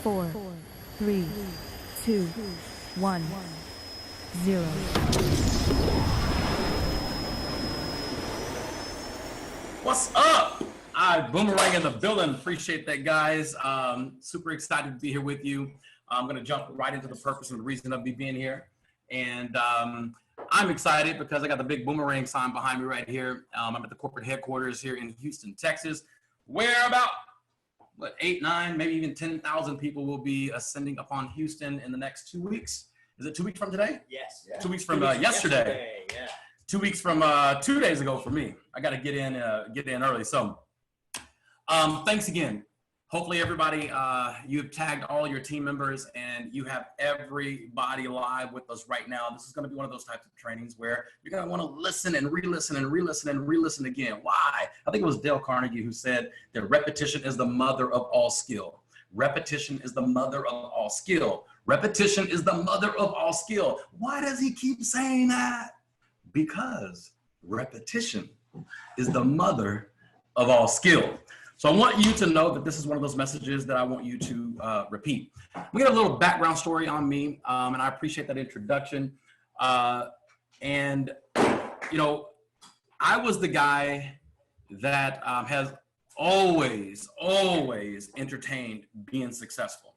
4, 3, 2, 1, 0. What's up? iBuumerang in the building. Appreciate that, guys. Super excited to be here with you. I'm going to jump right into the purpose and the reason of me being here. And I'm excited because I got the big Boomerang sign behind me right here. I'm at the corporate headquarters here in Houston, Texas, where about 8, 9, maybe even 10,000 people will be ascending upon Houston in the next 2 weeks. Is it 2 weeks from today? Yes. Yeah. 2 weeks from yesterday. Yeah. 2 weeks from 2 days ago for me. I got to get in early. So thanks again. Hopefully everybody, you've tagged all your team members and you have everybody live with us right now. This is going to be one of those types of trainings where you're going to want to listen and re-listen and re-listen and re-listen again. Why? I think it was Dale Carnegie who said that repetition is the mother of all skill. Repetition is the mother of all skill. Repetition is the mother of all skill. Why does he keep saying that? Because repetition is the mother of all skill. So I want you to know that this is one of those messages that I want you to repeat. We got a little background story on me, and I appreciate that introduction. And, you know, I was the guy that has always entertained being successful.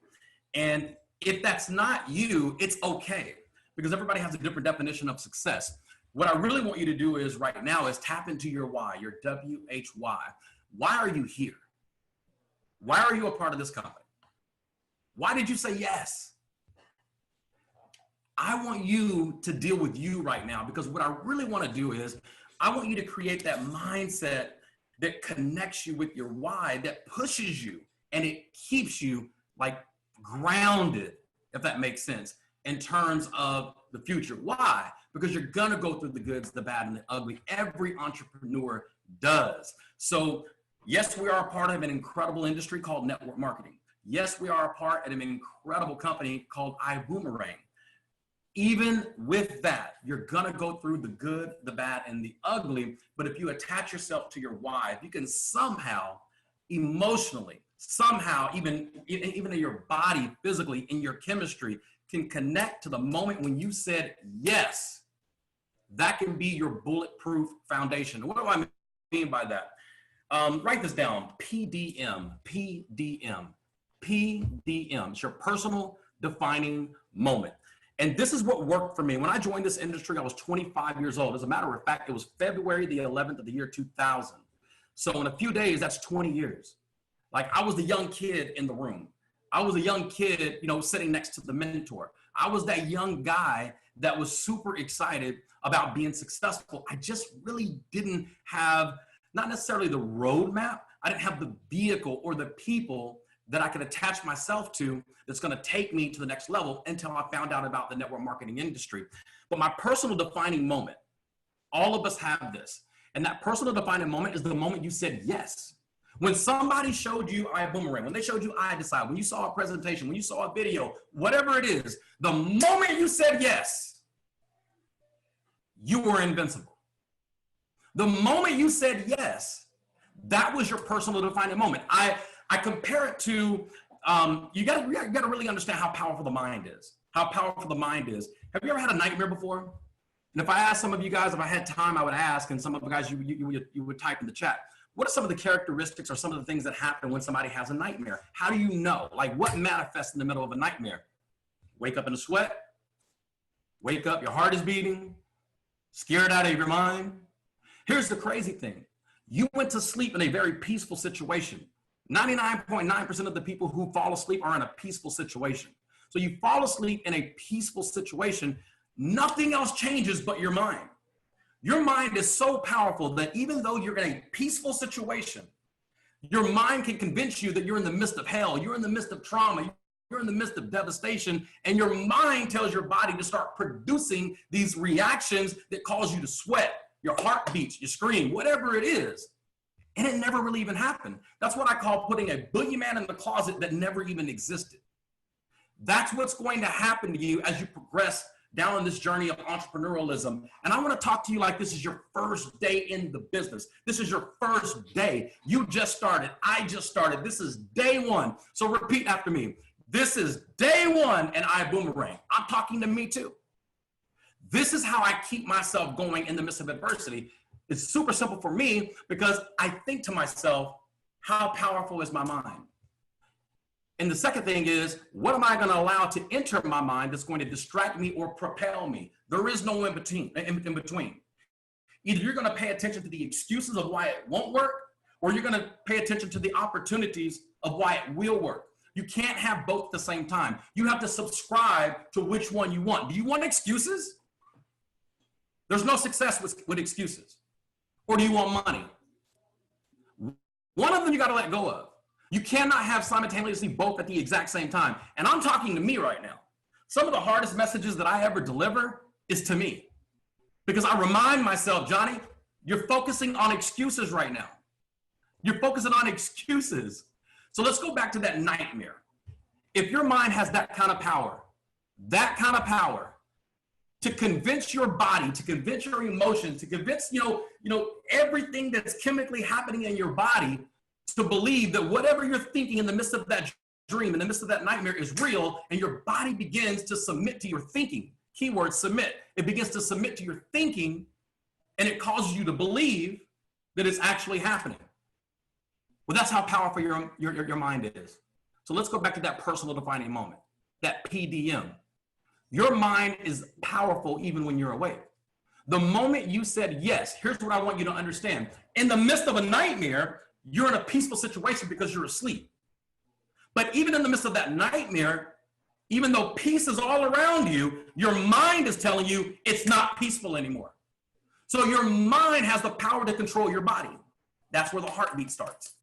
And if that's not you, it's okay, because everybody has a different definition of success. What I really want you to do is right now is tap into your why, your WHY. Why are you here? Why are you a part of this company? Why did you say yes? I want you to deal with you right now, because what I really want to do is I want you to create that mindset that connects you with your why, that pushes you and it keeps you like grounded, if that makes sense, in terms of the future. Why? Because you're gonna go through the goods, the bad, and the ugly. Every entrepreneur does. So yes, we are a part of an incredible industry called network marketing. Yes, we are a part of an incredible company called iBuumerang. Even with that, you're gonna go through the good, the bad, and the ugly. But if you attach yourself to your why, if you can somehow, emotionally, somehow, even in your body, physically, in your chemistry, can connect to the moment when you said yes, that can be your bulletproof foundation. What do I mean by that? Write this down, PDM. It's your personal defining moment. And this is what worked for me. When I joined this industry, I was 25 years old. As a matter of fact, it was February the 11th of the year 2000. So in a few days, that's 20 years. Like, I was the young kid in the room. I was a young kid, you know, sitting next to the mentor. I was that young guy that was super excited about being successful. I just really didn't have, not necessarily the roadmap. I didn't have the vehicle or the people that I could attach myself to that's gonna take me to the next level until I found out about the network marketing industry. But my personal defining moment, all of us have this. And that personal defining moment is the moment you said yes. When somebody showed you iBuumerang, when they showed you iDecide, when you saw a presentation, when you saw a video, whatever it is, the moment you said yes, you were invincible. The moment you said yes, that was your personal defining moment. I compare it to, you gotta really understand how powerful the mind is. How powerful the mind is. Have you ever had a nightmare before? And if I asked some of you guys, if I had time, I would ask, and some of the guys you would type in the chat. What are some of the characteristics or some of the things that happen when somebody has a nightmare? How do you know? Like, what manifests in the middle of a nightmare? Wake up in a sweat. Wake up, your heart is beating. Scared out of your mind. Here's the crazy thing. You went to sleep in a very peaceful situation. 99.9% of the people who fall asleep are in a peaceful situation. So you fall asleep in a peaceful situation, nothing else changes but your mind. Your mind is so powerful that even though you're in a peaceful situation, your mind can convince you that you're in the midst of hell, you're in the midst of trauma, you're in the midst of devastation, and your mind tells your body to start producing these reactions that cause you to sweat, your heart beats, you scream, whatever it is. And it never really even happened. That's what I call putting a boogeyman in the closet that never even existed. That's what's going to happen to you as you progress down this journey of entrepreneurialism. And I want to talk to you like this is your first day in the business. This is your first day. You just started. I just started. This is day one. So repeat after me. This is day one and iBuumerang. I'm talking to me too. This is how I keep myself going in the midst of adversity. It's super simple for me because I think to myself, how powerful is my mind? And the second thing is, what am I going to allow to enter my mind that's going to distract me or propel me? There is no in between. Either you're going to pay attention to the excuses of why it won't work, or you're going to pay attention to the opportunities of why it will work. You can't have both at the same time. You have to subscribe to which one you want. Do you want excuses? There's no success with excuses. Or do you want money? One of them you got to let go of. You cannot have simultaneously both at the exact same time. And I'm talking to me right now. Some of the hardest messages that I ever deliver is to me. Because I remind myself, Johnny, you're focusing on excuses right now. You're focusing on excuses. So let's go back to that nightmare. If your mind has that kind of power to convince your body, to convince your emotions, to convince, everything that's chemically happening in your body to believe that whatever you're thinking in the midst of that dream, in the midst of that nightmare is real, and your body begins to submit to your thinking. Keyword submit. It begins to submit to your thinking, and it causes you to believe that it's actually happening. Well, that's how powerful your mind is. So let's go back to that personal defining moment, that PDM. Your mind is powerful even when you're awake. The moment you said yes, here's what I want you to understand. In the midst of a nightmare, you're in a peaceful situation because you're asleep. But even in the midst of that nightmare, even though peace is all around you, your mind is telling you it's not peaceful anymore. So your mind has the power to control your body. That's where the heartbeat starts.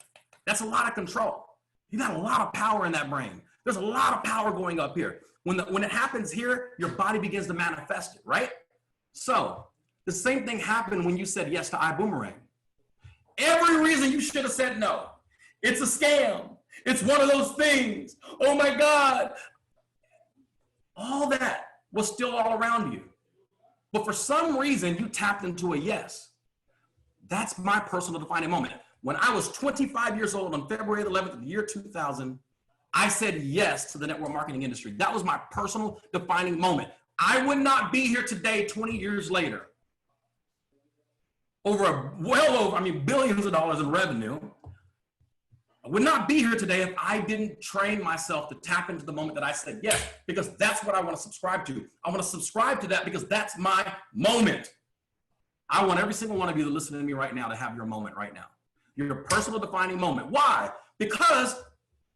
That's a lot of control. You got a lot of power in that brain. There's a lot of power going up here. When it happens here, your body begins to manifest it, right? So the same thing happened when you said yes to iBuumerang. Every reason you should have said no. It's a scam. It's one of those things. Oh my God. All that was still all around you. But for some reason, you tapped into a yes. That's my personal defining moment. When I was 25 years old on February 11th of the year 2000, I said yes to the network marketing industry. That was my personal defining moment. I would not be here today 20 years later. Billions of dollars in revenue. I would not be here today if I didn't train myself to tap into the moment that I said yes, because that's what I want to subscribe to. I want to subscribe to that because that's my moment. I want every single one of you that listen to me right now to have your moment right now. Your personal defining moment. Why? Because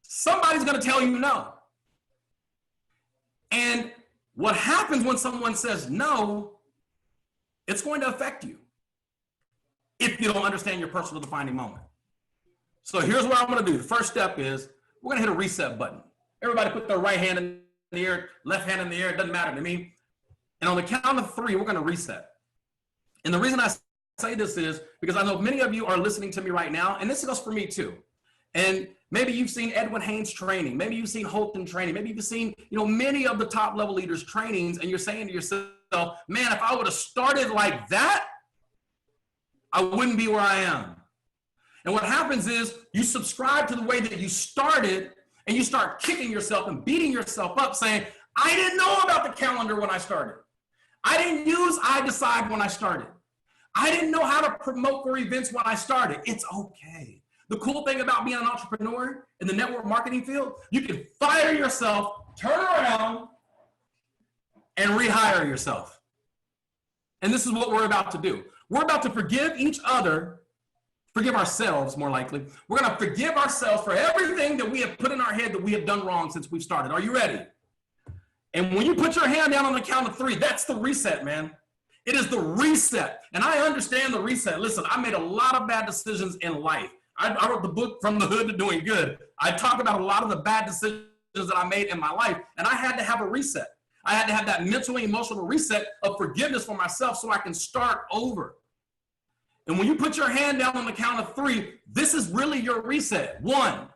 somebody's going to tell you no. And what happens when someone says no, it's going to affect you if you don't understand your personal defining moment. So here's what I'm going to do. The first step is we're going to hit a reset button. Everybody put their right hand in the air, left hand in the air. It doesn't matter to me. And on the count of 3, we're going to reset. And the reason I say this is because I know many of you are listening to me right now, and this goes for me too. And maybe you've seen Edwin Haynes training. Maybe you've seen Holton training. Maybe you've seen, many of the top level leaders trainings, and you're saying to yourself, man, if I would have started like that, I wouldn't be where I am. And what happens is you subscribe to the way that you started, and you start kicking yourself and beating yourself up saying, I didn't know about the calendar when I started. I didn't use iDecide when I started. I didn't know how to promote for events when I started. It's okay. The cool thing about being an entrepreneur in the network marketing field, you can fire yourself, turn around, and rehire yourself. And this is what we're about to do. We're about to forgive each other, forgive ourselves more likely. We're going to forgive ourselves for everything that we have put in our head that we have done wrong since we've started. Are you ready? And when you put your hand down on the count of 3, that's the reset, man. It is the reset. And I understand the reset. Listen, I made a lot of bad decisions in life. I wrote the book From the Hood to Doing Good. I talk about a lot of the bad decisions that I made in my life, and I had to have a reset. I had to have that mental and emotional reset of forgiveness for myself so I can start over. And when you put your hand down on the count of 3, this is really your reset. 1.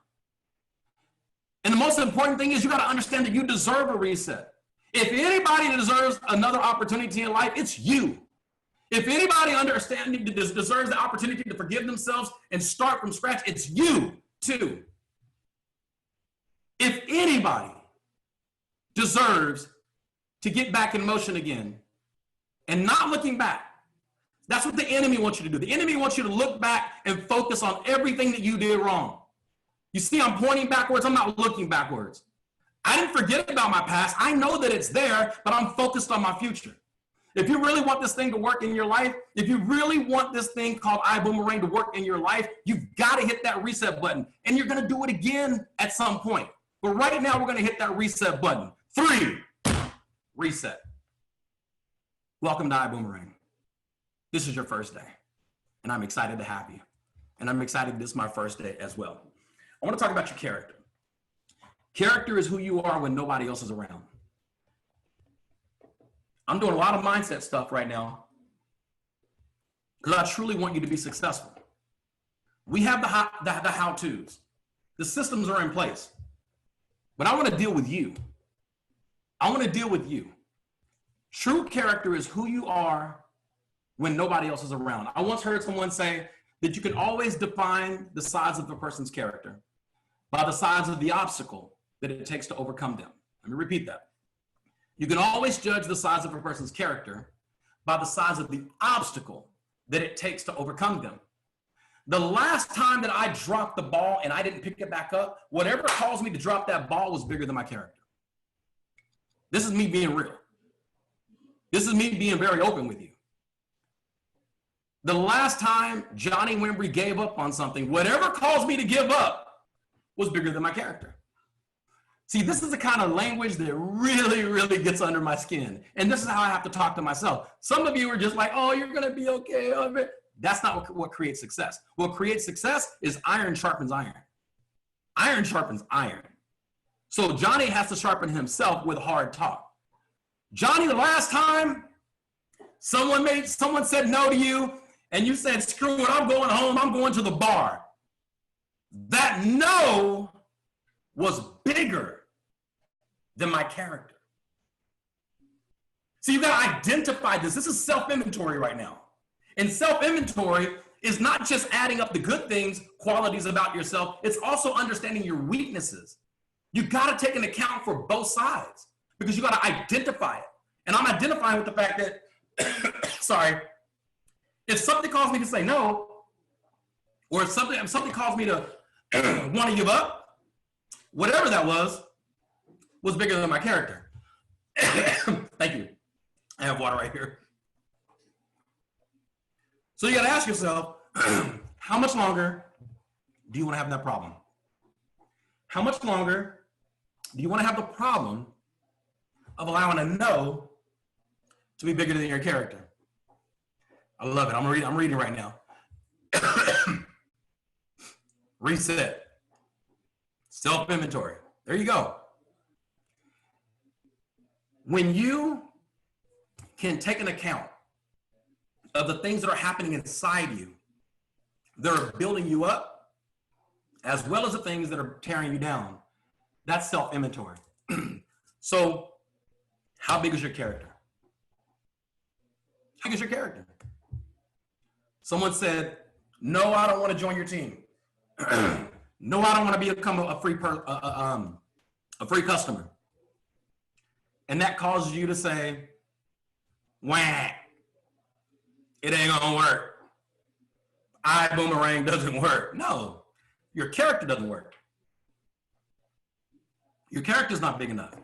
And the most important thing is you got to understand that you deserve a reset. If anybody deserves another opportunity in life, it's you. If anybody deserves the opportunity to forgive themselves and start from scratch, it's you too. If anybody deserves to get back in motion again and not looking back, that's what the enemy wants you to do. The enemy wants you to look back and focus on everything that you did wrong. You see, I'm pointing backwards. I'm not looking backwards. I didn't forget about my past. I know that it's there, but I'm focused on my future. If you really want this thing to work in your life, if you really want this thing called iBuumerang to work in your life, you've got to hit that reset button. And you're going to do it again at some point. But right now, we're going to hit that reset button. 3, reset. Welcome to iBuumerang. This is your first day, and I'm excited to have you. And I'm excited this is my first day as well. I want to talk about your character. Character is who you are when nobody else is around. I'm doing a lot of mindset stuff right now because I truly want you to be successful. We have the how-tos. The systems are in place. But I want to deal with you. I want to deal with you. True character is who you are when nobody else is around. I once heard someone say that you can always define the size of a person's character by the size of the obstacle that it takes to overcome them. Let me repeat that. You can always judge the size of a person's character by the size of the obstacle that it takes to overcome them. The last time that I dropped the ball and I didn't pick it back up, whatever caused me to drop that ball was bigger than my character. This is me being real. This is me being very open with you. The last time Johnny Wimbrey gave up on something, whatever caused me to give up was bigger than my character. See, this is the kind of language that really, really gets under my skin. And this is how I have to talk to myself. Some of you are just like, oh, you're going to be okay. That's not what creates success. What creates success is iron sharpens iron. Iron sharpens iron. So Johnny has to sharpen himself with hard talk. Johnny, the last time someone said no to you and you said, screw it, I'm going home, I'm going to the bar. That no was bigger than my character. So you got to identify this. This is self-inventory right now. And self-inventory is not just adding up the good things, qualities about yourself. It's also understanding your weaknesses. You got to take an account for both sides because you got to identify it. And I'm identifying with the fact that, sorry, if something caused me to say no, or if something caused me to want to give up, whatever that was bigger than my character. Thank you. I have water right here. So you got to ask yourself, how much longer do you want to have that problem? How much longer do you want to have the problem of allowing a no to be bigger than your character? I love it. I'm reading right now. Reset. Self-inventory. There you go. When you can take an account of the things that are happening inside you that are building you up, as well as the things that are tearing you down, that's self-inventory. So how big is your character? How big is your character? Someone said, no, I don't want to join your team. No, I don't want to become a free customer. And that causes you to say, wah, it ain't gonna work. iBuumerang doesn't work. No, your character doesn't work. Your character's not big enough.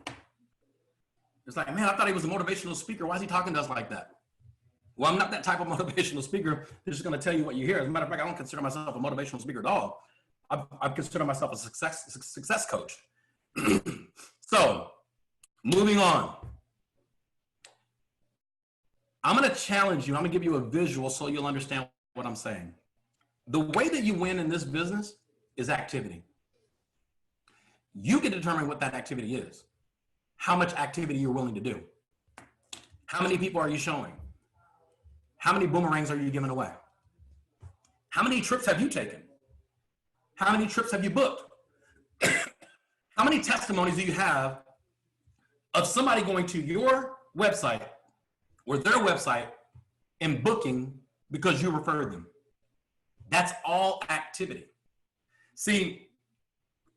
It's like, man, I thought he was a motivational speaker. Why is he talking to us like that? Well, I'm not that type of motivational speaker. They're just going to tell you what you hear. As a matter of fact, I don't consider myself a motivational speaker at all. I consider myself a success coach. So, moving on. I'm going to challenge you. I'm going to give you a visual so you'll understand what I'm saying. The way that you win in this business is activity. You can determine what that activity is. How much activity you're willing to do. How many people are you showing? How many boomerangs are you giving away? How many trips have you taken? How many trips have you booked? How many testimonies do you have of somebody going to your website or their website and booking because you referred them. That's all activity. See,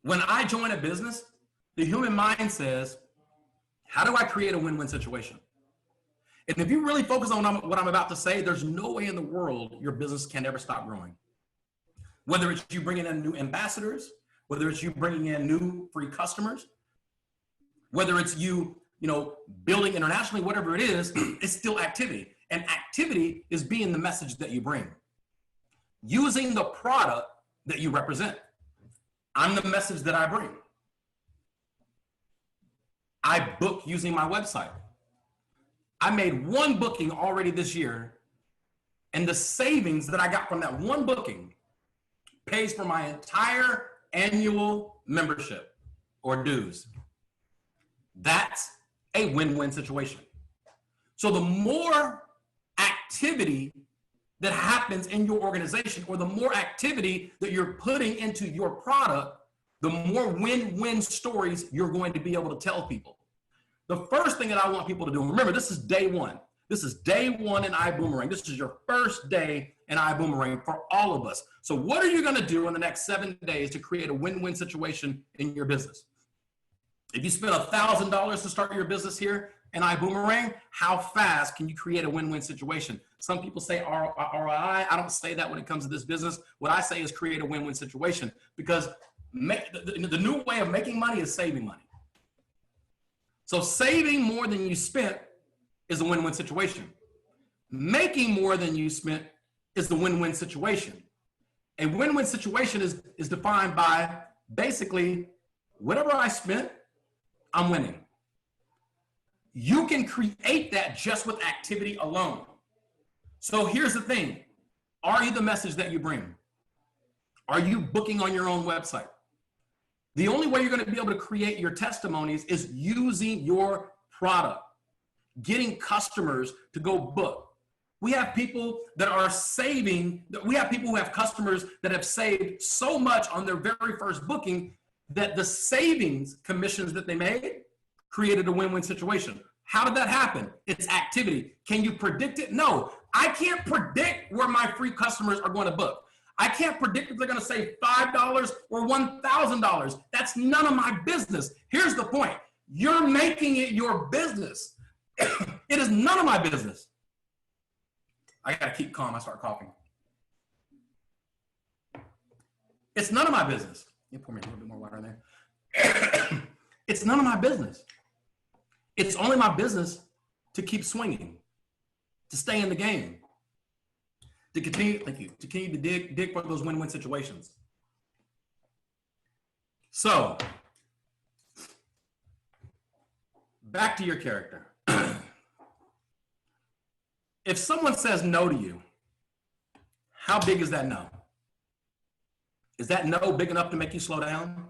when I join a business, the human mind says, how do I create a win-win situation? And if you really focus on what I'm about to say, there's no way in the world your business can ever stop growing. Whether it's you bringing in new ambassadors, whether it's you bringing in new free customers, whether it's you, building internationally, whatever it is, it's still activity. And activity is being the message that you bring. Using the product that you represent. I'm the message that I bring. I book using my website. I made one booking already this year, and the savings that I got from that one booking pays for my entire annual membership or dues. That's a win-win situation. So the more activity that happens in your organization, or the more activity that you're putting into your product, the more win-win stories you're going to be able to tell people. The first thing that I want people to do, and remember, this is day one. This is day one in iBuumerang. This is your first day in iBuumerang for all of us. So what are you going to do in the next 7 days to create a win-win situation in your business? If you spend $1,000 to start your business here in iBuumerang, how fast can you create a win-win situation? Some people say ROI. I don't say that when it comes to this business. What I say is create a win-win situation, because the new way of making money is saving money. So saving more than you spent is a win-win situation. Making more than you spent is the win-win situation. A win-win situation is defined by basically whatever I spent, I'm winning. You can create that just with activity alone. So here's the thing. Are you the message that you bring? Are you booking on your own website? The only way you're going to be able to create your testimonies is using your product, getting customers to go book. We have people that are saving, we have people who have customers that have saved so much on their very first booking that the savings commissions that they made created a win-win situation. How did that happen? It's activity. Can you predict it? No, I can't predict where my free customers are going to book. I can't predict if they're going to save $5 or $1,000. That's none of my business. Here's the point. You're making it your business. It is none of my business. I got to keep calm. I start coughing. It's none of my business. You pour me a little bit more water in there. It's none of my business. It's only my business to keep swinging, to stay in the game, to continue, thank you, to continue to dig for those win-win situations. So, back to your character. If someone says no to you, how big is that no? Is that no big enough to make you slow down?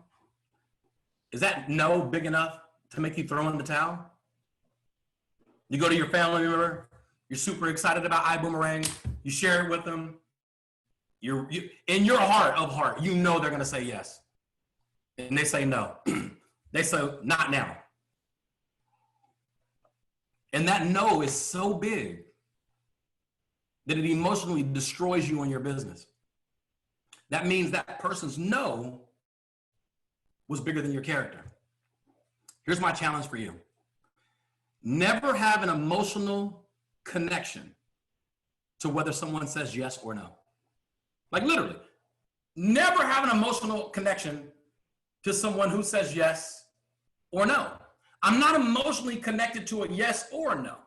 Is that no big enough to make you throw in the towel? You go to your family member, you're super excited about iBuumerang, you share it with them, you in your heart of heart, you know they're going to say yes. And they say no. They say, not now. And that no is so big that it emotionally destroys you and your business. That means that person's no was bigger than your character. Here's my challenge for you. Never have an emotional connection to whether someone says yes or no. Like literally, never have an emotional connection to someone who says yes or no. I'm not emotionally connected to a yes or a no.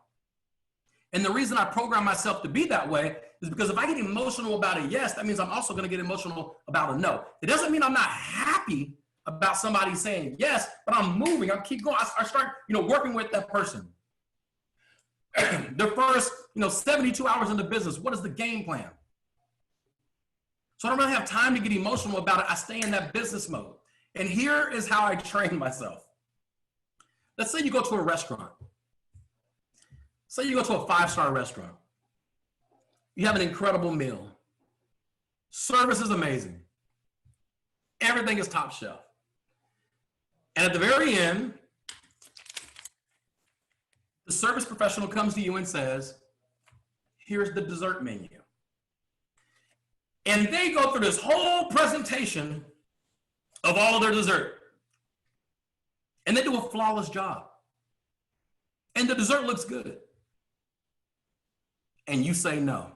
And the reason I program myself to be that way is because if I get emotional about a yes, that means I'm also going to get emotional about a no. It doesn't mean I'm not happy about somebody saying yes, but I'm moving, I keep going. I start, working with that person. The first, 72 hours in the business, what is the game plan? So I don't really have time to get emotional about it. I stay in that business mode. And here is how I train myself. Let's say you go to a restaurant. Say you go to a 5-star restaurant. You have an incredible meal. Service is amazing. Everything is top shelf. And at the very end, The service professional comes to you and says, here's the dessert menu. And they go through this whole presentation of all of their dessert. And they do a flawless job. And the dessert looks good. And you say no.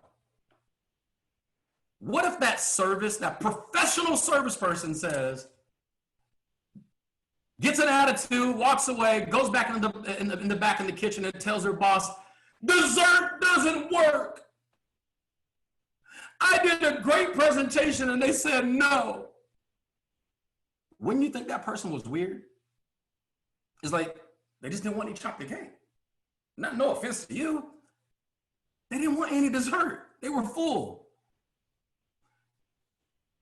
What if that service, that professional service person says, gets an attitude, walks away, goes back in the back in the kitchen and tells her boss, dessert doesn't work. I did a great presentation and they said no. Wouldn't you think that person was weird? It's like, they just didn't want any chocolate cake. No offense to you. They didn't want any dessert. They were full.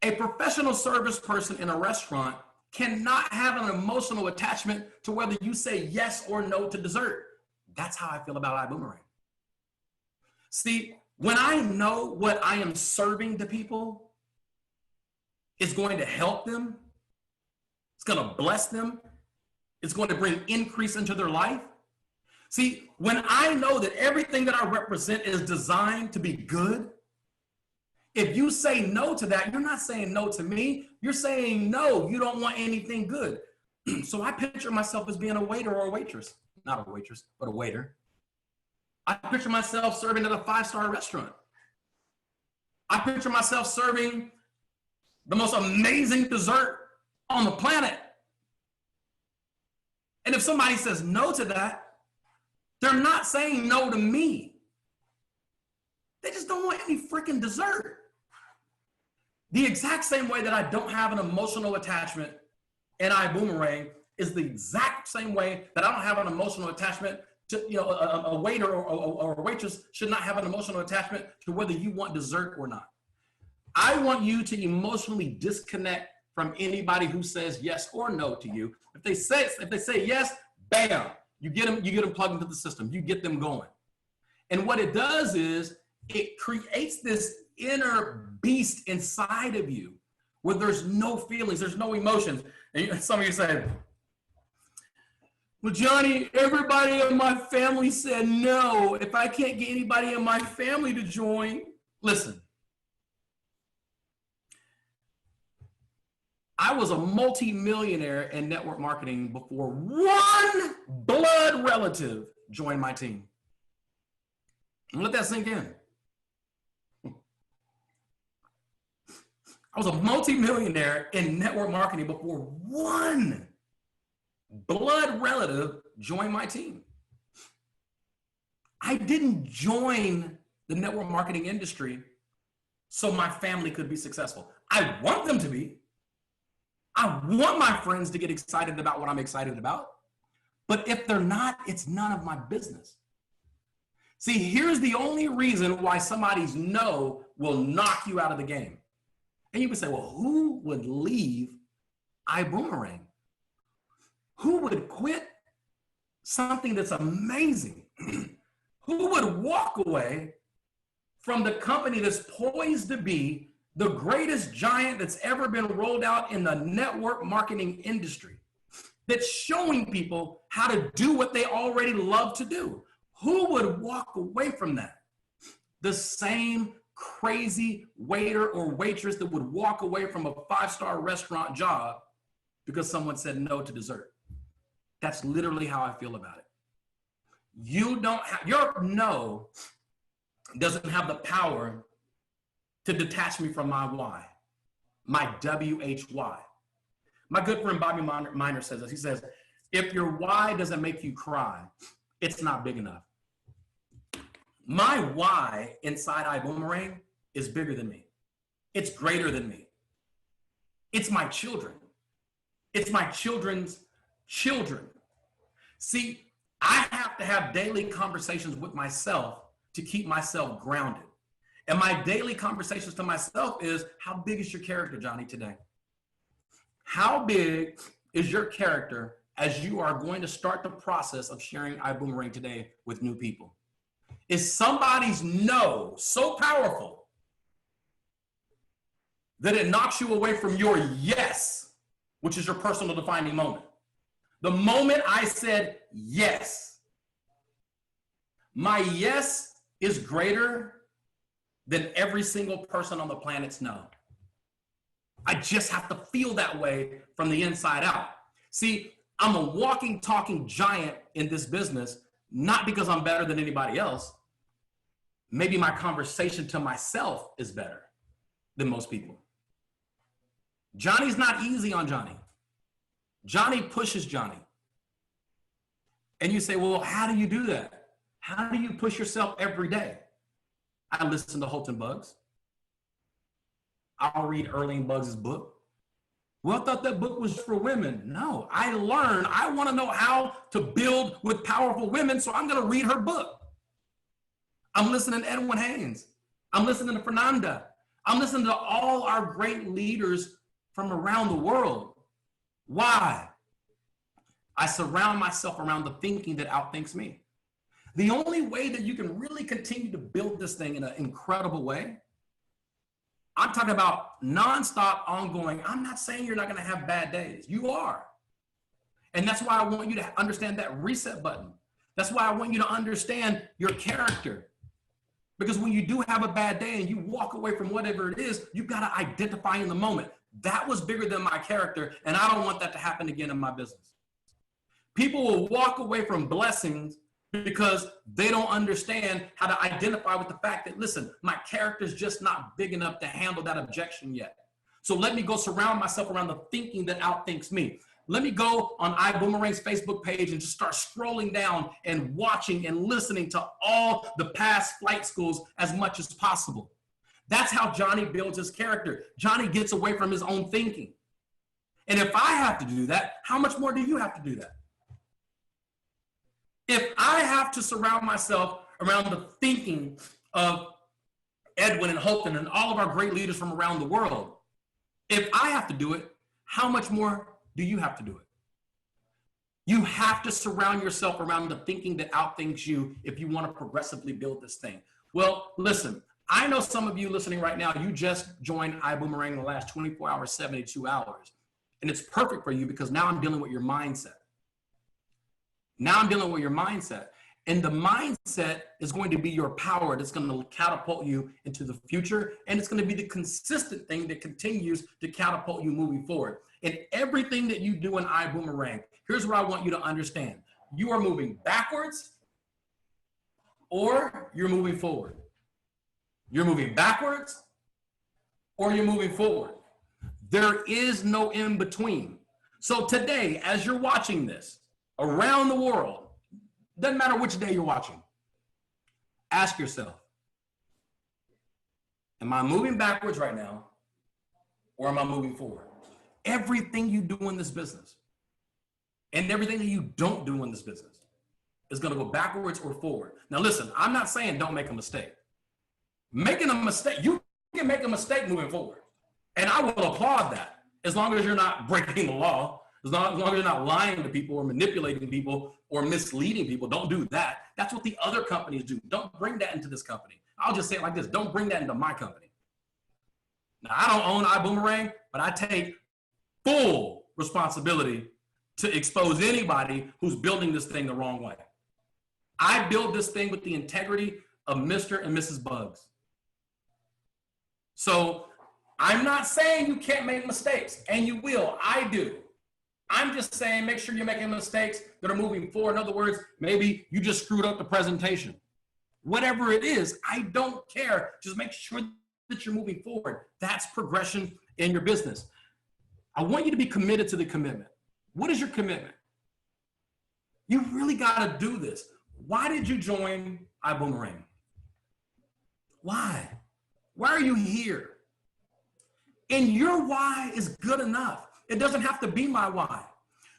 A professional service person in a restaurant cannot have an emotional attachment to whether you say yes or no to dessert. That's how I feel about iBuumerang. See, when I know what I am serving to people is going to help them, it's going to bless them, it's going to bring increase into their life. See, when I know that everything that I represent is designed to be good, if you say no to that, you're not saying no to me. You're saying no, you don't want anything good. So I picture myself as being a waiter or a waitress. Not a waitress, but a waiter. I picture myself serving at a 5-star restaurant. I picture myself serving the most amazing dessert on the planet. And if somebody says no to that, they're not saying no to me. They just don't want any freaking dessert. The exact same way that I don't have an emotional attachment in iBuumerang is the exact same way that I don't have an emotional attachment to, a waiter or a waitress should not have an emotional attachment to whether you want dessert or not. I want you to emotionally disconnect from anybody who says yes or no to you. If they say yes, bam, you get them plugged into the system. You get them going. And what it does is it creates this inner beast inside of you where there's no feelings, there's no emotions. And some of you say, well, Johnny, everybody in my family said no. If I can't get anybody in my family to join, listen. I was a multi-millionaire in network marketing before one blood relative joined my team. And let that sink in. I was a multi-millionaire in network marketing before one blood relative joined my team. I didn't join the network marketing industry so my family could be successful. I want them to be. I want my friends to get excited about what I'm excited about. But if they're not, it's none of my business. See, here's the only reason why somebody's no will knock you out of the game. And you would say, well, who would leave iBuumerang? Who would quit something that's amazing? Who would walk away from the company that's poised to be the greatest giant that's ever been rolled out in the network marketing industry, that's showing people how to do what they already love to do? Who would walk away from that? The same crazy waiter or waitress that would walk away from a 5-star restaurant job because someone said no to dessert. That's literally how I feel about it. Your no doesn't have the power to detach me from my why, my WHY. My good friend Bobby Miner says this. He says, if your why doesn't make you cry, it's not big enough. My why inside iBuumerang is bigger than me. It's greater than me. It's my children. It's my children's children. See, I have to have daily conversations with myself to keep myself grounded. And my daily conversations to myself is, how big is your character, Johnny, today? How big is your character as you are going to start the process of sharing iBuumerang today with new people? Is somebody's no so powerful that it knocks you away from your yes, which is your personal defining moment? The moment I said yes, My yes is greater than every single person on the planet's no. I just have to feel that way from the inside out. See, I'm a walking, talking giant in this business, not because I'm better than anybody else. Maybe my conversation to myself is better than most people. Johnny's not easy on Johnny. Johnny pushes Johnny. And you say, well, how do you do that? How do you push yourself every day? I listen to Holton Bugs. I'll read Erling Bugs' book. Well, I thought that book was for women. No, I want to know how to build with powerful women, so I'm going to read her book. I'm listening to Edwin Haynes. I'm listening to Fernanda. I'm listening to all our great leaders from around the world. Why? I surround myself around the thinking that outthinks me. The only way that you can really continue to build this thing in an incredible way, I'm talking about nonstop, ongoing. I'm not saying you're not going to have bad days. You are. And that's why I want you to understand that reset button. That's why I want you to understand your character. Because when you do have a bad day and you walk away from whatever it is, you've got to identify in the moment. That was bigger than my character, and I don't want that to happen again in my business. People will walk away from blessings because they don't understand how to identify with the fact that, listen, my character's just not big enough to handle that objection yet. So let me go surround myself around the thinking that outthinks me. Let me go on iBoomerang's Facebook page and just start scrolling down and watching and listening to all the past flight schools as much as possible. That's how Johnny builds his character. Johnny gets away from his own thinking. And if I have to do that, how much more do you have to do that? If I have to surround myself around the thinking of Edwin and Holton and all of our great leaders from around the world, if I have to do it, how much more do you have to do it? You have to surround yourself around the thinking that outthinks you if you want to progressively build this thing. Well, listen, I know some of you listening right now, you just joined iBoomerang in the last 24 hours, 72 hours. And it's perfect for you because now I'm dealing with your mindset. Now I'm dealing with your mindset. And the mindset is going to be your power that's going to catapult you into the future. And it's going to be the consistent thing that continues to catapult you moving forward. And everything that you do in iBoomerang, here's what I want you to understand. You are moving backwards or you're moving forward. You're moving backwards or you're moving forward. There is no in between. So today, as you're watching this around the world, doesn't matter which day you're watching, ask yourself, am I moving backwards right now or am I moving forward? Everything you do in this business and everything that you don't do in this business is going to go backwards or forward. Now listen, I'm not saying don't make a mistake. Making a mistake, you can make a mistake moving forward. And I will applaud that as long as you're not breaking the law, as long as you're not lying to people or manipulating people or misleading people. Don't do that. That's what the other companies do. Don't bring that into this company. I'll just say it like this. Don't bring that into my company. Now, I don't own iBoomerang, but I take full responsibility to expose anybody who's building this thing the wrong way. I build this thing with the integrity of Mr. and Mrs. Bugs. So I'm not saying you can't make mistakes, and you will. I do. I'm just saying make sure you're making mistakes that are moving forward. In other words, maybe you just screwed up the presentation. Whatever it is, I don't care. Just make sure that you're moving forward. That's progression in your business. I want you to be committed to the commitment. What is your commitment? You really got to do this. Why did you join iBoomerang? Why? Why are you here? And your why is good enough. It doesn't have to be my why.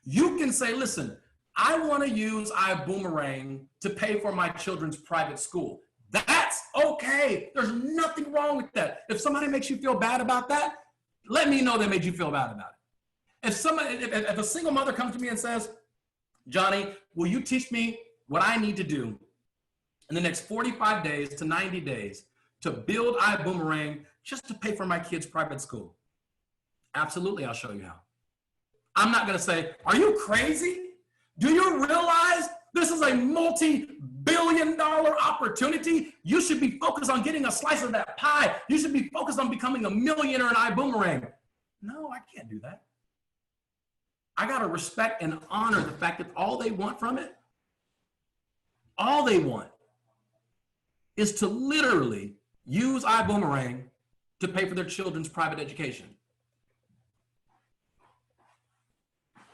You can say, listen, I want to use iBoomerang to pay for my children's private school. That's okay. There's nothing wrong with that. If somebody makes you feel bad about that, let me know they made you feel bad about it. If a single mother comes to me and says, Johnny, will you teach me what I need to do in the next 45 days to 90 days to build iBoomerang just to pay for my kids' private school? Absolutely, I'll show you how. I'm not going to say, are you crazy? Do you realize This is a multi-billion-dollar opportunity. You should be focused on getting a slice of that pie. You should be focused on becoming a millionaire in iBuumerang. No, I can't do that. I got to respect and honor the fact that all they want from it, all they want is to literally use iBuumerang to pay for their children's private education.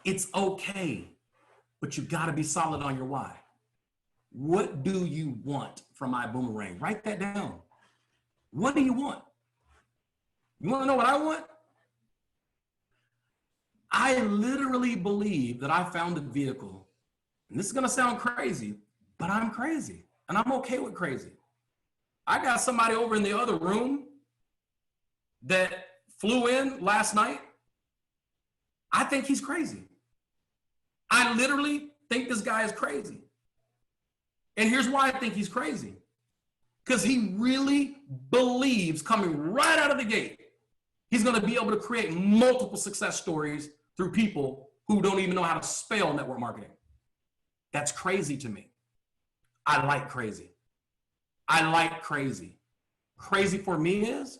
It's okay, but you got to be solid on your why. What do you want from iBuumerang? Write that down. What do you want? You want to know what I want? I literally believe that I found a vehicle, and this is going to sound crazy, but I'm crazy, and I'm okay with crazy. I got somebody over in the other room that flew in last night. I think he's crazy. I literally think this guy is crazy. And here's why I think he's crazy. Because he really believes coming right out of the gate, he's going to be able to create multiple success stories through people who don't even know how to spell network marketing. That's crazy to me. I like crazy. I like crazy. Crazy for me is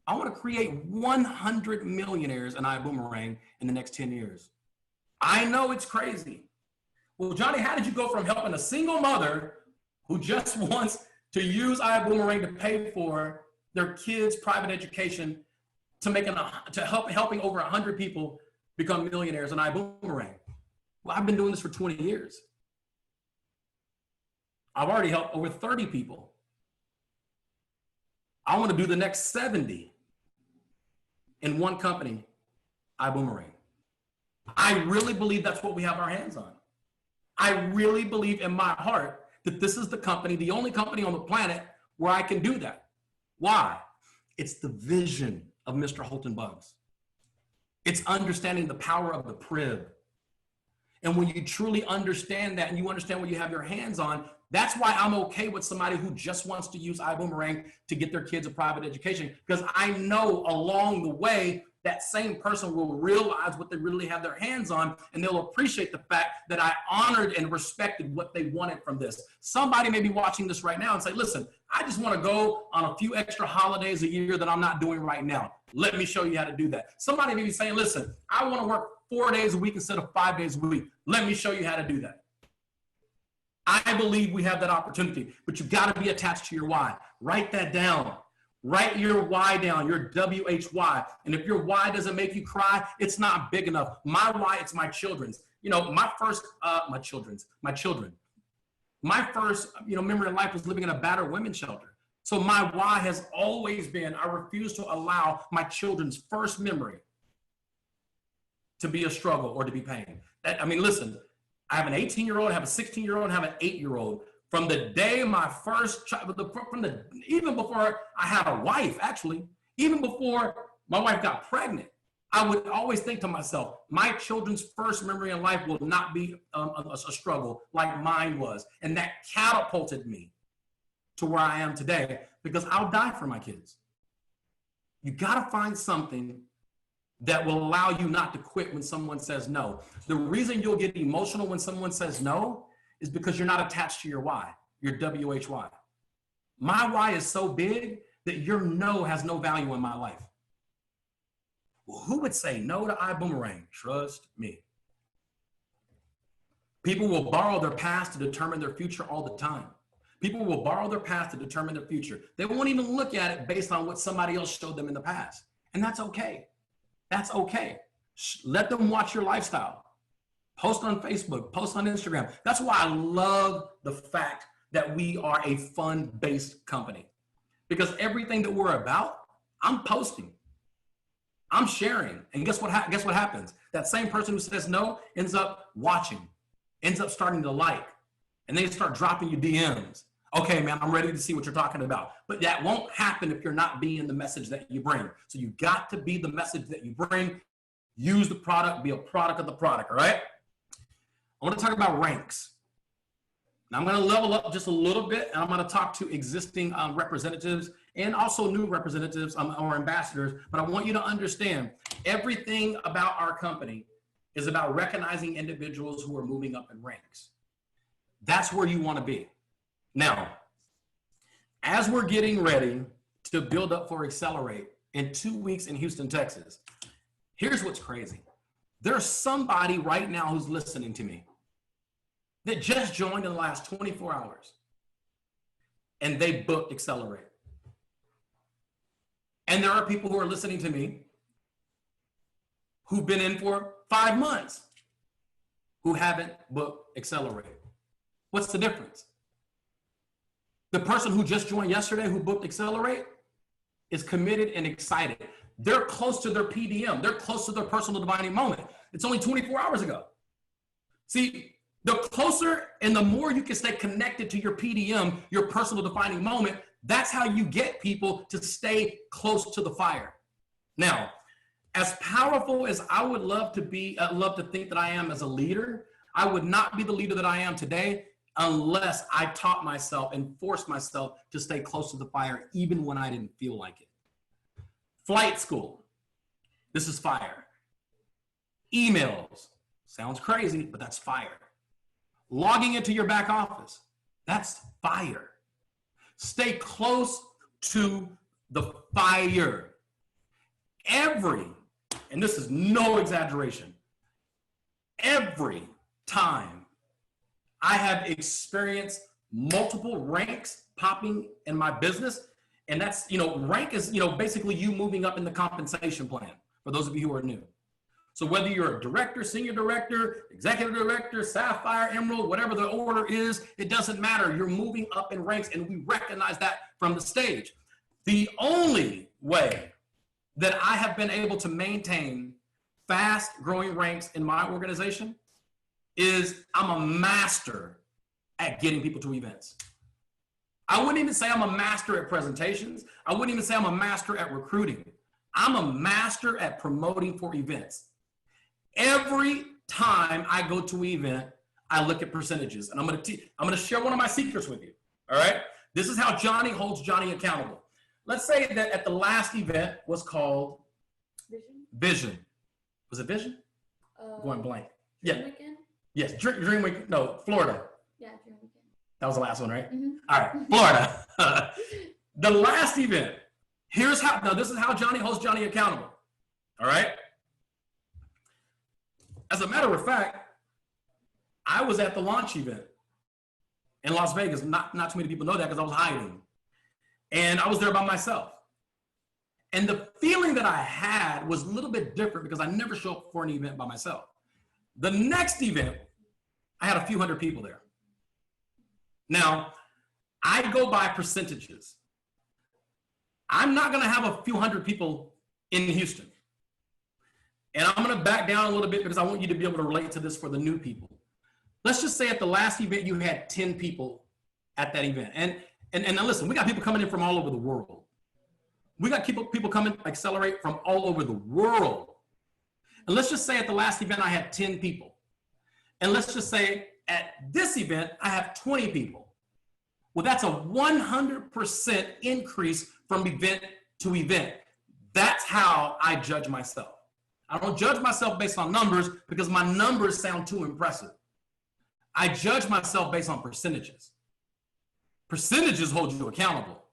I want to create 100 millionaires in iBuumerang in the next 10 years. I know it's crazy. Well, Johnny, how did you go from helping a single mother who just wants to use iBuumerang to pay for their kids' private education to helping over 100 people become millionaires in iBuumerang? Well, I've been doing this for 20 years. I've already helped over 30 people. I want to do the next 70 in one company, iBuumerang. I really believe that's what we have our hands on. I really believe in my heart that this is the company, the only company on the planet where I can do that. Why? It's the vision of Mr. Holton Bugs. It's understanding the power of the Prib. And when you truly understand that and you understand what you have your hands on, that's why I'm okay with somebody who just wants to use iBuumerang to get their kids a private education, because I know along the way that same person will realize what they really have their hands on, and they'll appreciate the fact that I honored and respected what they wanted from this. Somebody may be watching this right now and say, listen, I just want to go on a few extra holidays a year that I'm not doing right now. Let me show you how to do that. Somebody may be saying, listen, I want to work 4 days a week instead of 5 days a week. Let me show you how to do that. I believe we have that opportunity, but you've got to be attached to your why. Write that down. Write your why down, your WHY. And if your why doesn't make you cry, it's not big enough. My why, it's my children's. You know, my first memory in life was living in a battered women's shelter. So my why has always been, I refuse to allow my children's first memory to be a struggle or to be pain. Listen, I have an 18-year-old, I have a 16-year-old, I have an 8-year-old. From the day my first child, even before I had a wife, actually, even before my wife got pregnant, I would always think to myself, my children's first memory in life will not be a struggle like mine was. And that catapulted me to where I am today, because I'll die for my kids. You got to find something that will allow you not to quit when someone says no. The reason you'll get emotional when someone says no is because you're not attached to your why, your WHY. My why is so big that your no has no value in my life. Well, who would say no to iBuumerang? Trust me. People will borrow their past to determine their future all the time. People will borrow their past to determine their future. They won't even look at it based on what somebody else showed them in the past. And that's okay. That's okay. Let them watch your lifestyle. Post on Facebook, post on Instagram. That's why I love the fact that we are a fun-based company, because everything that we're about, I'm posting, I'm sharing. And guess what happens? That same person who says no ends up watching, ends up starting to like, and they start dropping you DMs. Okay, man, I'm ready to see what you're talking about. But that won't happen if you're not being the message that you bring. So you got to be the message that you bring. Use the product, be a product of the product, all right? I want to talk about ranks. Now I'm going to level up just a little bit, and I'm going to talk to existing representatives and also new representatives or ambassadors. But I want you to understand, everything about our company is about recognizing individuals who are moving up in ranks. That's where you want to be. Now, as we're getting ready to build up for Accelerate in 2 weeks in Houston, Texas, here's what's crazy. There's somebody right now who's listening to me that just joined in the last 24 hours and they booked Accelerate. And there are people who are listening to me who've been in for 5 months who haven't booked Accelerate. What's the difference? The person who just joined yesterday who booked Accelerate is committed and excited. They're close to their PDM. They're close to their personal defining moment. It's only 24 hours ago. See, the closer and the more you can stay connected to your PDM, your personal defining moment, that's how you get people to stay close to the fire. Now, as powerful as I would love to be, love to think that I am as a leader, I would not be the leader that I am today unless I taught myself and forced myself to stay close to the fire, even when I didn't feel like it. Flight school, this is fire. Emails, sounds crazy, but that's fire. Logging into your back office, that's fire. Stay close to the fire. And this is no exaggeration, every time I have experienced multiple ranks popping in my business, and that's, rank is, basically you moving up in the compensation plan, for those of you who are new. So whether you're a director, senior director, executive director, sapphire, emerald, whatever the order is, it doesn't matter. You're moving up in ranks, and we recognize that from the stage. The only way that I have been able to maintain fast growing ranks in my organization is I'm a master at getting people to events. I wouldn't even say I'm a master at presentations. I wouldn't even say I'm a master at recruiting. I'm a master at promoting for events. Every time I go to an event, I look at percentages, and I'm going to share one of my secrets with you. All right. This is how Johnny holds Johnny accountable. Let's say that at the last event was called Vision. Was it Vision? Going blank. Dream Weekend? Yes. Dream Week. No, Florida. Yeah, Dream Weekend. That was the last one, right? Mm-hmm. All right, Florida. The last event. Now this is how Johnny holds Johnny accountable. All right. As a matter of fact, I was at the launch event in Las Vegas. Not too many people know that because I was hiding. And I was there by myself. And the feeling that I had was a little bit different because I never show up for an event by myself. The next event, I had a few hundred people there. Now, I go by percentages. I'm not going to have a few hundred people in Houston. And I'm going to back down a little bit because I want you to be able to relate to this for the new people. Let's just say at the last event, you had 10 people at that event. And now listen, we got people coming in from all over the world. We got people coming Accelerate from all over the world. And let's just say at the last event, I had 10 people. And let's just say at this event, I have 20 people. Well, that's a 100% increase from event to event. That's how I judge myself. I don't judge myself based on numbers because my numbers sound too impressive. I judge myself based on percentages. Percentages hold you accountable.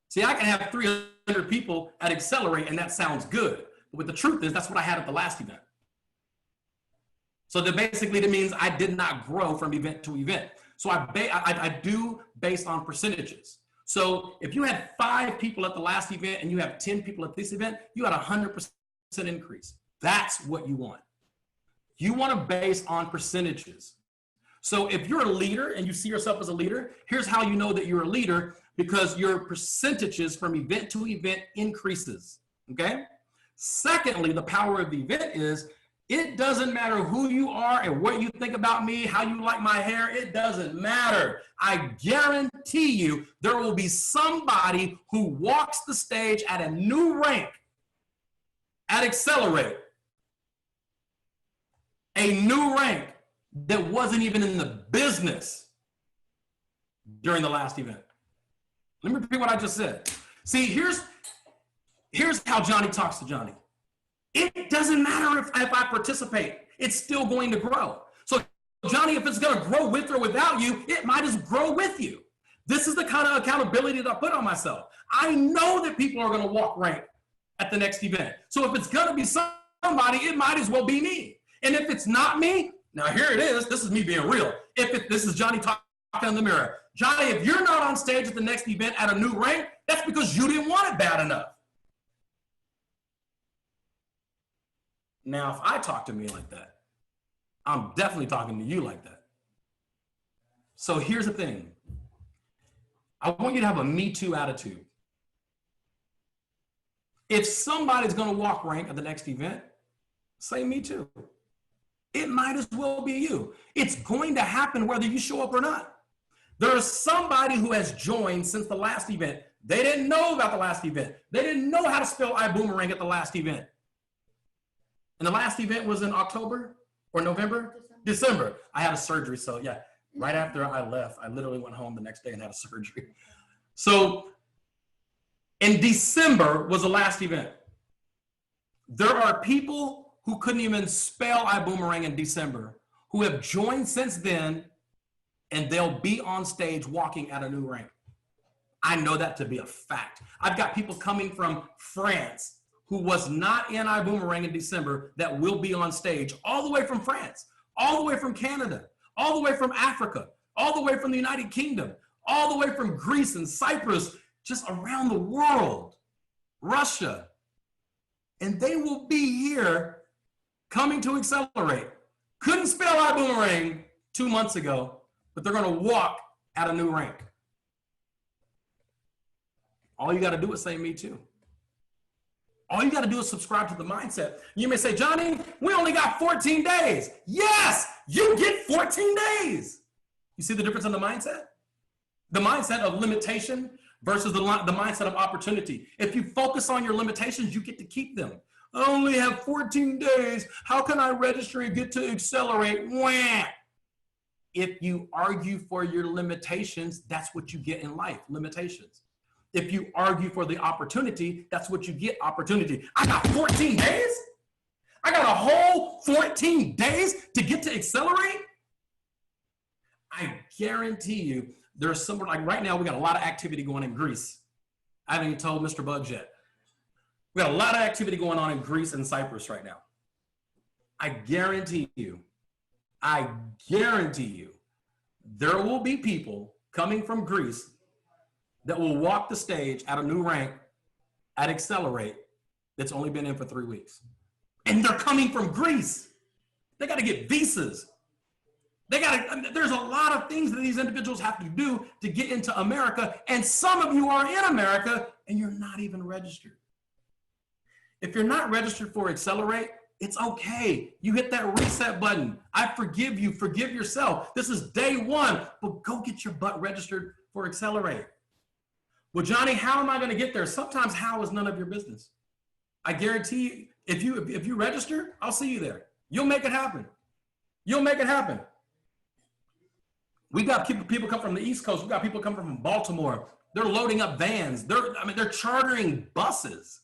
See, I can have 300 people at Accelerate and that sounds good. But the truth is that's what I had at the last event. So that basically that means I did not grow from event to event. So I do based on percentages. So if you had 5 people at the last event and you have 10 people at this event, you had a 100% increase. That's what you want. You want to base on percentages. So if you're a leader and you see yourself as a leader, here's how you know that you're a leader, because your percentages from event to event increases, okay? Secondly, the power of the event is it doesn't matter who you are and what you think about me, how you like my hair, it doesn't matter. I guarantee you there will be somebody who walks the stage at a new rank at Accelerate, a new rank that wasn't even in the business during the last event. Let me repeat what I just said. See, here's how Johnny talks to Johnny. It doesn't matter if I participate, it's still going to grow. So Johnny, if it's going to grow with or without you, it might as grow with you. This is the kind of accountability that I put on myself. I know that people are going to walk rank at the next event. So if it's going to be somebody, it might as well be me. And if it's not me, now here it is. This is me being real. This is Johnny talking in the mirror. Johnny, if you're not on stage at the next event at a new rank, that's because you didn't want it bad enough. Now, if I talk to me like that, I'm definitely talking to you like that. So here's the thing. I want you to have a Me Too attitude. If somebody's going to walk rank at the next event, say Me Too. It might as well be you. It's going to happen whether you show up or not. There's somebody who has joined since the last event. They didn't know about the last event. They didn't know how to spell iBuumerang at the last event. And the last event was in October or November? December. I had a surgery, so yeah. Right after I left, I literally went home the next day and had a surgery. So in December was the last event. There are people who couldn't even spell iBuumerang in December who have joined since then, and they'll be on stage walking at a new rank. I know that to be a fact. I've got people coming from France who was not in iBuumerang in December that will be on stage, all the way from France, all the way from Canada, all the way from Africa, all the way from the United Kingdom, all the way from Greece and Cyprus, just around the world, Russia. And they will be here coming to accelerate. Couldn't spell iBuumerang 2 months ago, but they're going to walk at a new rank. All you got to do is say Me Too. All you got to do is subscribe to the mindset. You may say, Johnny, we only got 14 days. Yes, you get 14 days. You see the difference in the mindset? The mindset of limitation versus the mindset of opportunity. If you focus on your limitations, you get to keep them. I only have 14 days. How can I register and get to accelerate? Wham! If you argue for your limitations, that's what you get in life, limitations. If you argue for the opportunity, that's what you get, opportunity. I got 14 days? I got a whole 14 days to get to accelerate? I guarantee you, there's somewhere, like right now, we got a lot of activity going in Greece. I haven't even told Mr. Bugs yet. We got a lot of activity going on in Greece and Cyprus right now. I guarantee you, there will be people coming from Greece that will walk the stage at a new rank at Accelerate that's only been in for 3 weeks. And they're coming from Greece. They got to get visas. There's a lot of things that these individuals have to do to get into America. And some of you are in America and you're not even registered. If you're not registered for Accelerate, it's okay. You hit that reset button. I forgive you. Forgive yourself. This is day one, but go get your butt registered for Accelerate. Well, Johnny, how am I going to get there? Sometimes how is none of your business. I guarantee you, if you register, I'll see you there. You'll make it happen. You'll make it happen. We got people come from the East Coast. We got people come from Baltimore. They're loading up vans. They're chartering buses.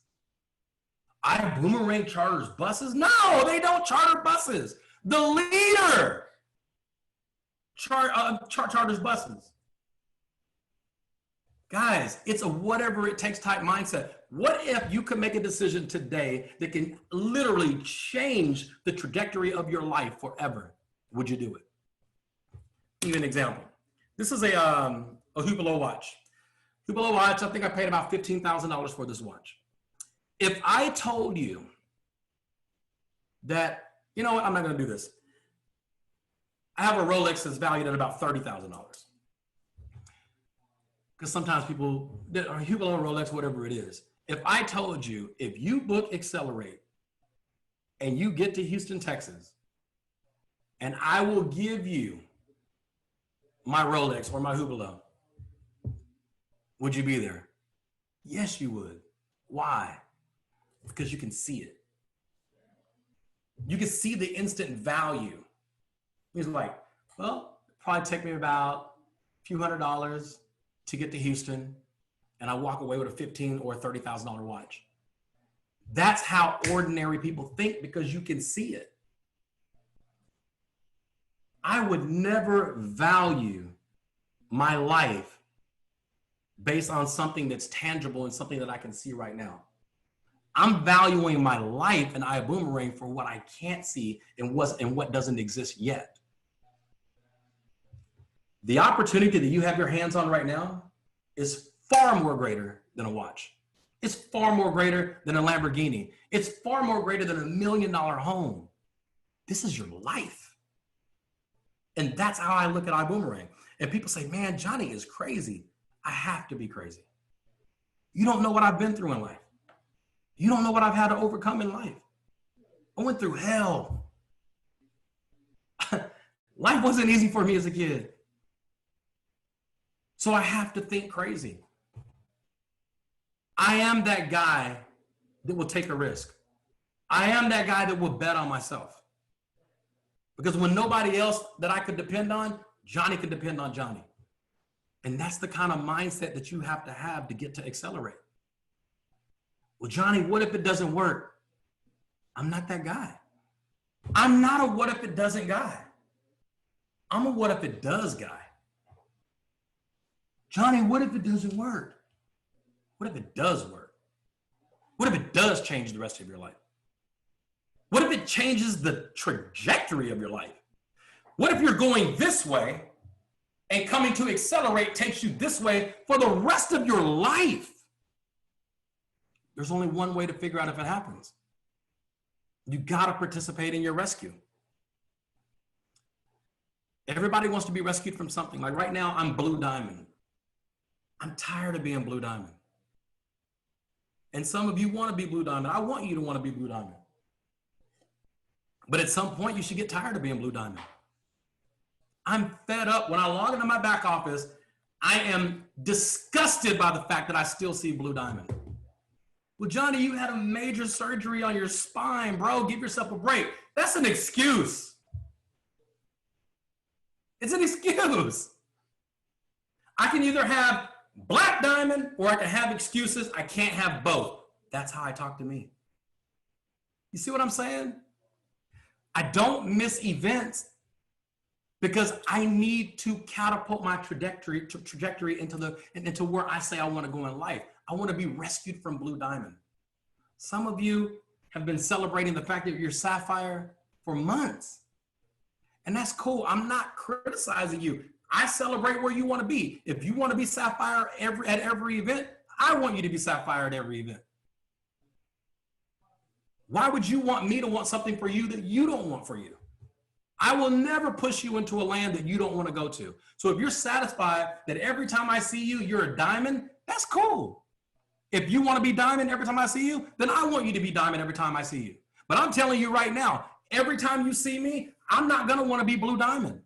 iBuumerang charters buses? No, they don't charter buses. The leader charters buses. Guys, it's a whatever it takes type mindset. What if you could make a decision today that can literally change the trajectory of your life forever? Would you do it? Give you an example. This is a Hublot watch. Hublot watch, I think I paid about $15,000 for this watch. If I told you that, you know what, I'm not going to do this. I have a Rolex that's valued at about $30,000. Because sometimes people, or Hublot, Rolex, whatever it is. If I told you, if you book Accelerate and you get to Houston, Texas, and I will give you my Rolex or my Hublot, would you be there? Yes, you would. Why? Because you can see it. You can see the instant value. He's like, well, it'll probably take me about a few $100s to get to Houston, and I walk away with a $15,000 or $30,000 watch. That's how ordinary people think, because you can see it. I would never value my life based on something that's tangible and something that I can see right now. I'm valuing my life in iBuumerang for what I can't see and what doesn't exist yet. The opportunity that you have your hands on right now is far more greater than a watch. It's far more greater than a Lamborghini. It's far more greater than $1 million home. This is your life. And that's how I look at iBuumerang. And people say, man, Johnny is crazy. I have to be crazy. You don't know what I've been through in life. You don't know what I've had to overcome in life. I went through hell. Life wasn't easy for me as a kid. So I have to think crazy. I am that guy that will take a risk. I am that guy that will bet on myself. Because when nobody else that I could depend on, Johnny could depend on Johnny. And that's the kind of mindset that you have to get to accelerate. Well, Johnny, what if it doesn't work? I'm not that guy. I'm not a what if it doesn't guy. I'm a what if it does guy. Johnny, what if it doesn't work? What if it does work? What if it does change the rest of your life? What if it changes the trajectory of your life? What if you're going this way and coming to accelerate takes you this way for the rest of your life? There's only one way to figure out if it happens. You gotta participate in your rescue. Everybody wants to be rescued from something. Like right now, I'm Blue Diamond. I'm tired of being Blue Diamond. And some of you want to be Blue Diamond. I want you to want to be Blue Diamond. But at some point, you should get tired of being Blue Diamond. I'm fed up. When I log into my back office, I am disgusted by the fact that I still see Blue Diamond. Well, Johnny, you had a major surgery on your spine, bro. Give yourself a break. That's an excuse. It's an excuse. I can either have Black Diamond or I can have excuses. I can't have both. That's how I talk to me. You see what I'm saying? I don't miss events because I need to catapult my trajectory into where I say I want to go in life. I want to be rescued from Blue Diamond. Some of you have been celebrating the fact that you're Sapphire for months. And that's cool. I'm not criticizing you. I celebrate where you want to be. If you want to be Sapphire at every event, I want you to be Sapphire at every event. Why would you want me to want something for you that you don't want for you? I will never push you into a land that you don't want to go to. So if you're satisfied that every time I see you, you're a diamond, that's cool. If you want to be diamond every time I see you, then I want you to be diamond every time I see you. But I'm telling you right now, every time you see me, I'm not going to want to be Blue Diamond.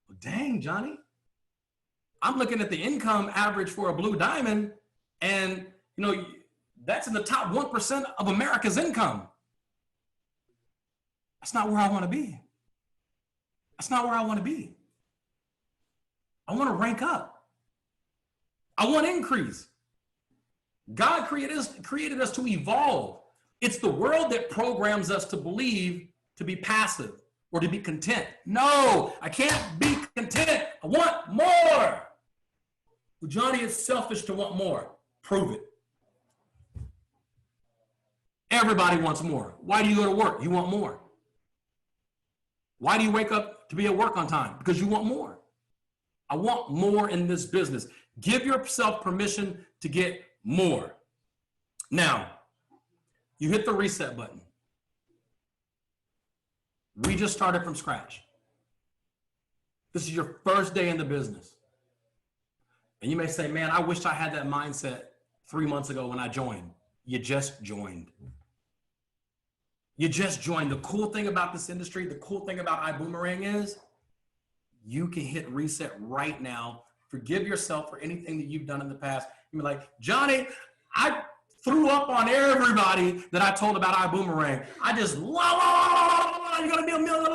Well, dang, Johnny. I'm looking at the income average for a Blue Diamond, and you know, that's in the top 1% of America's income. That's not where I want to be. That's not where I want to be. I want to rank up. I want increase. God created us to evolve. It's the world that programs us to believe to be passive or to be content. No, I can't be content. I want more. Well, Johnny, it's selfish to want more. Prove it. Everybody wants more. Why do you go to work? You want more. Why do you wake up to be at work on time? Because you want more. I want more in this business. Give yourself permission to get more. Now, you hit the reset button. We just started from scratch. This is your first day in the business. And you may say, man, I wish I had that mindset 3 months ago when I joined. You just joined. You just joined. The cool thing about this industry, the cool thing about iBuumerang is you can hit reset right now. Forgive yourself for anything that you've done in the past. You're like, Johnny, I threw up on everybody that I told about iBuumerang. I just, you're going to be a million,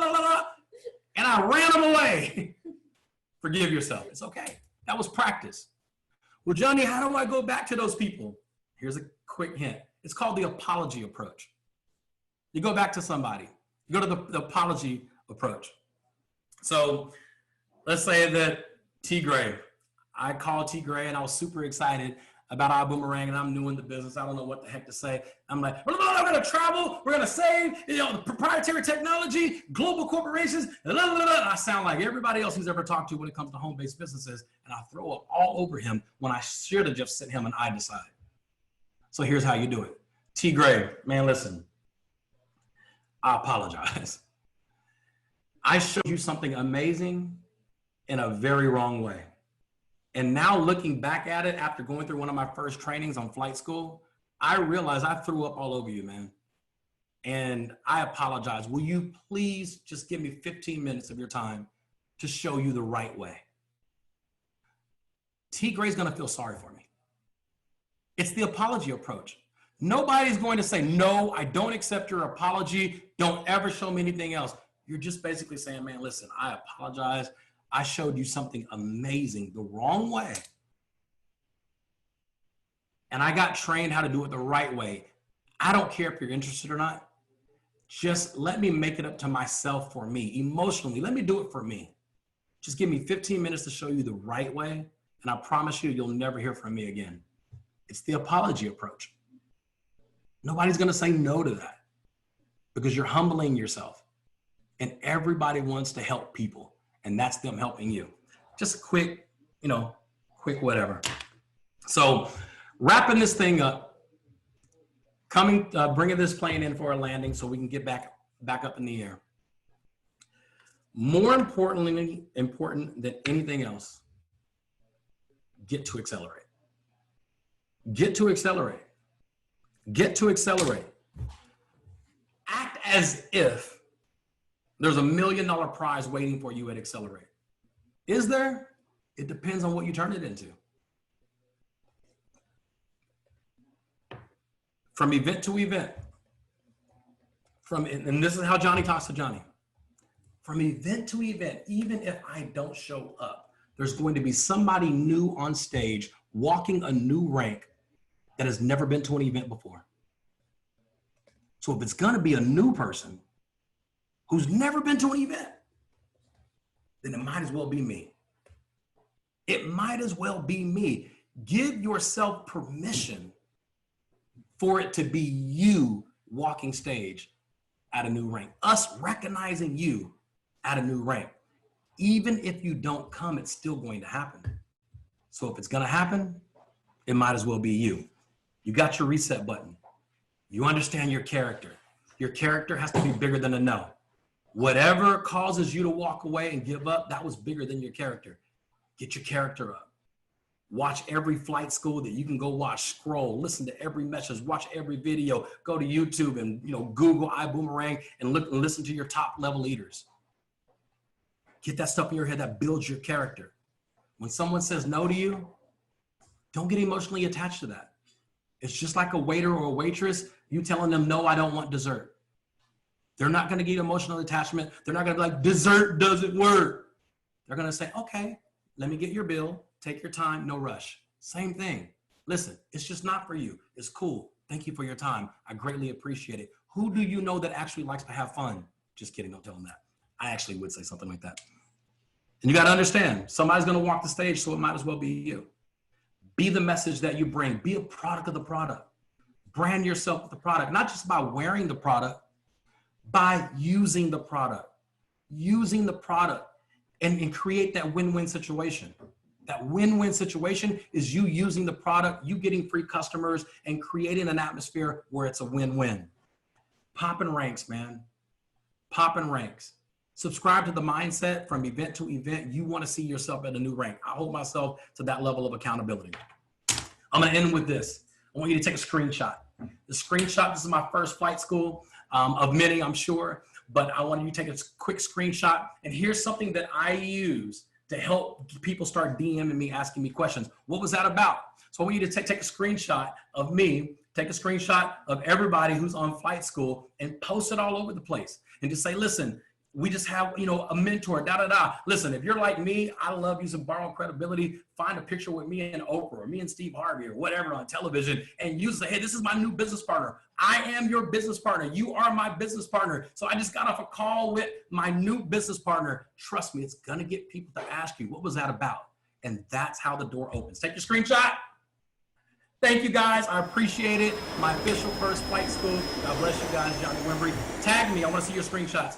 and I ran them away. Forgive yourself. It's okay. That was practice. Well, Johnny, how do I go back to those people? Here's a quick hint. It's called the apology approach. You go back to somebody. You go to the apology approach. So let's say that T Gray, I called T Gray and I was super excited about iBuumerang, and I'm new in the business. I don't know what the heck to say. I'm like, we're going to travel. We're going to save, the proprietary technology, global corporations. Blah, blah, blah. I sound like everybody else who's ever talked to when it comes to home-based businesses, and I throw up all over him when I should have just sent him an I decide. So here's how you do it. T Gray, man, listen, I apologize. I showed you something amazing in a very wrong way. And now looking back at it after going through one of my first trainings on flight school, I realized I threw up all over you, man. And I apologize. Will you please just give me 15 minutes of your time to show you the right way? T Gray's gonna feel sorry for me. It's the apology approach. Nobody's going to say, no, I don't accept your apology. Don't ever show me anything else. You're just basically saying, man, listen, I apologize. I showed you something amazing the wrong way. And I got trained how to do it the right way. I don't care if you're interested or not. Just let me make it up to myself for me. Emotionally, let me do it for me. Just give me 15 minutes to show you the right way. And I promise you, you'll never hear from me again. It's the apology approach. Nobody's going to say no to that because you're humbling yourself. And everybody wants to help people. And that's them helping you. Just a quick, quick whatever. So wrapping this thing up, bringing this plane in for a landing so we can get back up in the air. More important than anything else, get to accelerate. Get to accelerate. Get to accelerate. Act as if there's $1 million prize waiting for you at Accelerate. Is there? It depends on what you turn it into. From event to event. And this is how Johnny talks to Johnny. From event to event, even if I don't show up, there's going to be somebody new on stage walking a new rank that has never been to an event before. So if it's going to be a new person who's never been to an event, then it might as well be me. It might as well be me. Give yourself permission for it to be you walking stage at a new rank. Us recognizing you at a new rank. Even if you don't come, it's still going to happen. So if it's going to happen, it might as well be you. You got your reset button. You understand your character. Your character has to be bigger than a no. Whatever causes you to walk away and give up, that was bigger than your character. Get your character up. Watch every flight school that you can go watch, scroll, listen to every message, watch every video, go to YouTube and Google iBuumerang and look and listen to your top level leaders. Get that stuff in your head that builds your character. When someone says no to you, don't get emotionally attached to that. It's just like a waiter or a waitress, you telling them, no, I don't want dessert. They're not going to get emotional attachment. They're not going to be like, dessert doesn't work. They're going to say, okay, let me get your bill. Take your time. No rush. Same thing. Listen, it's just not for you. It's cool. Thank you for your time. I greatly appreciate it. Who do you know that actually likes to have fun? Just kidding. Don't tell them that. I actually would say something like that. And you got to understand, somebody's going to walk the stage, so it might as well be you. Be the message that you bring. Be a product of the product. Brand yourself with the product, not just by wearing the product, by using the product. Using the product and create that win-win situation. That win-win situation is you using the product, you getting free customers, and creating an atmosphere where it's a win-win. Popping ranks, man. Popping ranks. Subscribe to the mindset from event to event. You want to see yourself at a new rank. I hold myself to that level of accountability. I'm going to end with this. I want you to take a screenshot. The screenshot, this is my first flight school of many, I'm sure, but I want you to take a quick screenshot. And here's something that I use to help people start DMing me, asking me questions. What was that about? So I want you to take a screenshot of me, take a screenshot of everybody who's on flight school and post it all over the place. And just say, listen, we just have, a mentor, Listen, if you're like me, I love using borrowed credibility. Find a picture with me and Oprah or me and Steve Harvey or whatever on television and use it. Hey, this is my new business partner. I am your business partner. You are my business partner. So I just got off a call with my new business partner. Trust me, it's going to get people to ask you, what was that about? And that's how the door opens. Take your screenshot. Thank you, guys. I appreciate it. My official first flight school. God bless you guys, Johnny Wimbrey. Tag me. I want to see your screenshots.